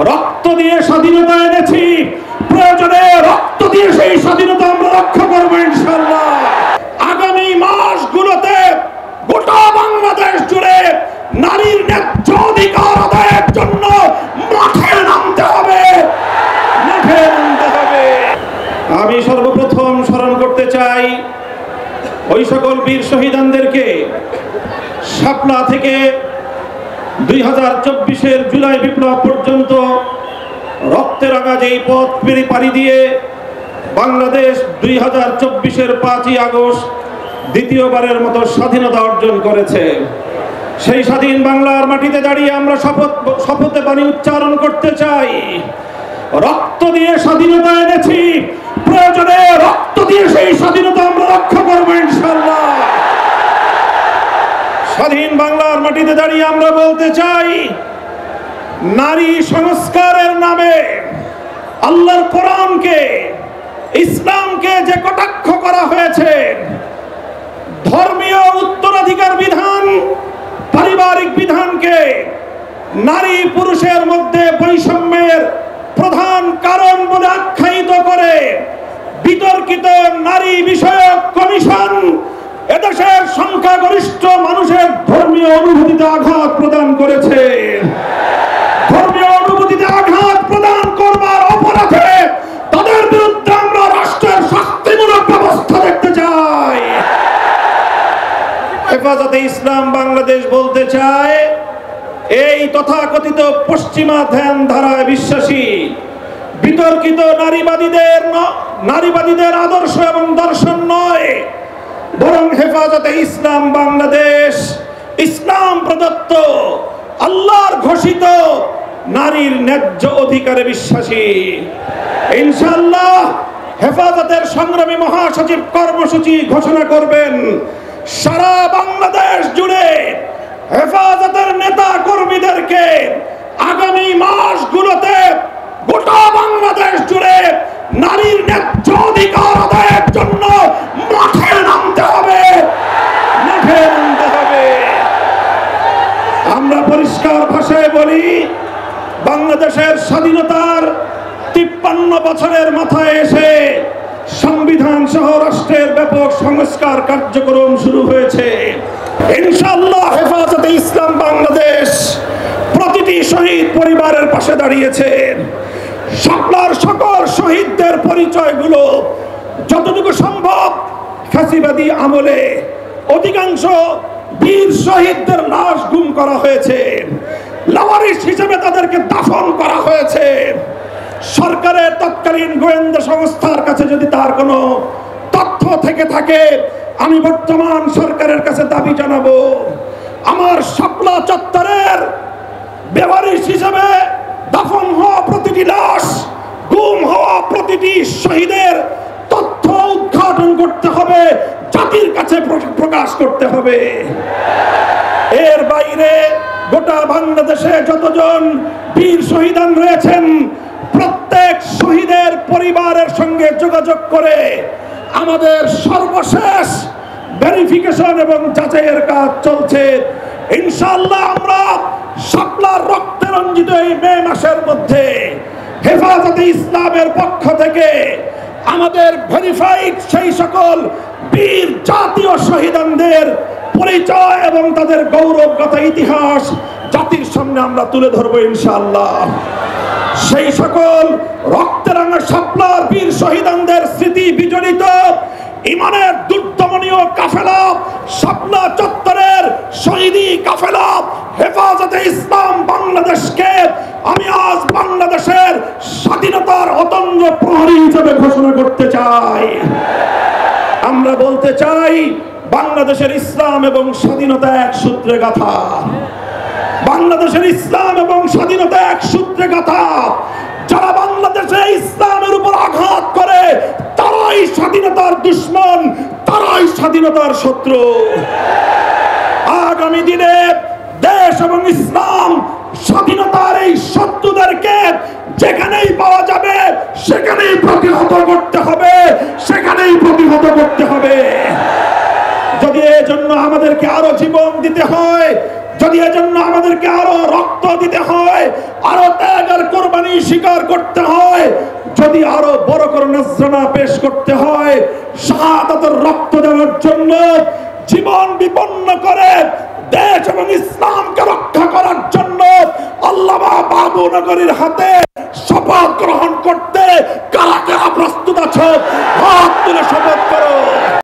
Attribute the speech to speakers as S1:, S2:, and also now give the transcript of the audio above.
S1: রক্ত দিয়ে স্বাধীনতা এনেছি, প্রয়োজনে রক্ত দিয়ে সেই স্বাধীনতা আমরা রক্ষা করব ইনশাআল্লাহ। আগামী মাসগুলোতে গোটা বাংলাদেশ জুড়ে নারীর ন্যায্য অধিকার আদায়ের জন্য মাঠে নামতে হবে, মাঠে নামতে হবে। আমি সর্বপ্রথম স্মরণ করতে চাই ওই সকল বীর শহীদদেরকে। শাপলা থেকে 2024-এর জুলাই বিপ্লব পর্যন্ত রক্তে রাঙা যেই পথ পাড়ি দিয়ে বাংলাদেশ 2024-এর 5ই আগস্ট দ্বিতীয়বারের মতো স্বাধীনতা অর্জন করেছে। সেই স্বাধীন বাংলার মাটিতে দাঁড়িয়ে আমরা শপথে বাণী উচ্চারণ করতে চাই, রক্ত দিয়ে স্বাধীনতা এনেছি, প্রয়োজনে রক্ত দিয়ে সেই স্বাধীনতা আমরা রক্ষা করব ইনশাআল্লাহ। স্বাধীন বাংলার মাটিতে দাঁড়িয়ে আমরা বলতে চাই, নারী সংস্কারের নামে আল্লাহর কোরআনকে, ইসলামকে যে কটাক্ষ করা হয়েছে, ধর্মীয় উত্তরাধিকার বিধান, পারিবারিক বিধানকে নারী পুরুষের মধ্যে বৈষম্যের প্রধান কারণ বলে আখ্যায়িত করে বিতর্কিত নারী বিষয়ক কমিশন এদেশের সংখ্যাগরিষ্ঠ মানুষের ধর্মীয় অনুভূতিতে আঘাত প্রদান করেছে। ধর্মীয় অনুভূতিতে আঘাত প্রদান করবার অপরাধে তাদের বিরুদ্ধে আমরা রাষ্ট্রের শাস্তিমূলক ব্যবস্থা দেখতে চাই। হেফাজতে ইসলাম বাংলাদেশ বলতে চায়, এই তথাকথিত পশ্চিমা ধ্যান ধারায় বিশ্বাসী বিতর্কিত নারীবাদীদের আদর্শ এবং দর্শন নয়, বরং হেফাজতে ইসলাম বাংলাদেশ ইসলাম প্রদত্ত আল্লাহর ঘোষিত নারীর ন্যায্য অধিকারে বিশ্বাসী। ইনশাআল্লাহ হেফাজতের সংগ্রামী মহাসচিব কর্মসূচি ঘোষণা করবেন। সারা বাংলাদেশ জুড়ে হেফাজতের নেতা কর্মীদেরকে আগামী মাসগুলোতে গোটা বাংলাদেশ জুড়ে নারীর ন্যায্য অধিকার আদায়ের জন্য মাঠে নামতে হবে, মাঠে নামতে হবে। আমরা পরিষ্কার ভাষায় বলি, বাংলাদেশের স্বাধীনতার 53 বছরের মাথায় এসে সংবিধান সহ রাষ্ট্রের ব্যাপক সংস্কার কার্যক্রম শুরু হয়েছে। ইনশাআল্লাহ হেফাজতে ইসলাম বাংলাদেশ প্রতিটি শহীদ পরিবারের পাশে দাঁড়িয়েছে। শাপলার সকল শহীদদের পরিচয়গুলো যতটুকু সম্ভব ফ্যাসিবাদী আমলে অধিকাংশ বীর শহীদদের লাশ গুম করা হয়েছে, লাওয়ারিস হিসেবে তাদেরকে দাফন করা হয়েছে। সরকারের তৎকালীন গোয়েন্দা সংস্থার কাছে যদি তার কোনো তথ্য থেকে থাকে, আমি বর্তমান সরকারের কাছে দাবি জানাবো, আমার শাপলা চত্বরের বেওয়ারিশ হিসেবে দাফন হওয়া প্রতিটি লাশ, গুম হওয়া প্রতিটি শহীদের তথ্য উদ্ঘাটন করতে হবে, জাতির কাছে প্রকাশ করতে হবে। এর বাইরে গোটা বাংলাদেশে যতজন বীর শহীদান রয়েছেন, প্রত্যেক শহীদের পরিবারের সঙ্গে যোগাযোগ করে আমাদের সর্বশেষ ভেরিফিকেশন এবং যাচাইয়ের কাজ চলছে। ইনশাআল্লাহ আমরা শাপলার রক্তে রঞ্জিত এই মে মাসের মধ্যে হেফাজতে ইসলামের পক্ষ থেকে আমাদের ভেরিফাইড সেই সকল বীর জাতীয় শহীদদের পরিচয় এবং তাদের গৌরবগাথা ইতিহাস জাতির সামনে আমরা তুলে ধরবো ইনশাআল্লাহ। সেই সকল রক্তে রাঙা শাপলার বীর শহীদদের স্মৃতি বিজড়িত ইমানের দুর্দমনীয় কাফেলা, শাপলা চত্বরের শহীদি কাফেলা হেফাজতে ইসলাম বাংলাদেশকে আমি আজ বাংলাদেশের স্বাধীনতার অতন্দ্র প্রহরী হিসেবে ঘোষণা করতে চাই। আমরা বলতে চাই, বাংলাদেশের ইসলাম এবং স্বাধীনতা এক সূত্রে গাঁথা। বাংলাদেশের ইসলাম এবং স্বাধীনতা এক সূত্রে গাঁথা। যারা বাংলাদেশে ইসলামের উপর আঘাত করে তারাই স্বাধীনতার দুশ্মন, তারাই স্বাধীনতার শত্রু। আগামী দিনে দেশ এবং ইসলাম স্বাধীনতার এই শত্রুদেরকে যেখানেই পাওয়া যাবে সেখানেই প্রতিহত করতে হবে, সেখানেই প্রতিহত করতে হবে। যদি এজন্য আমাদেরকে আরো জীবন দিতে হয়, যদি এজন্য আমাদেরকে আরো রক্ত দিতে হয়, আরো ত্যাগ আর নজরানা পেশ করতে হয়, শাহাদাতের রক্ত দেওয়ার জন্য জীবন বিপন্ন করে দেশ এবং ইসলামকে রক্ষা করার জন্য আল্লামা বাবু নগরীর হাতে শপথ গ্রহণ করতে কারা কারা প্রস্তুত আছো? হাত তুলে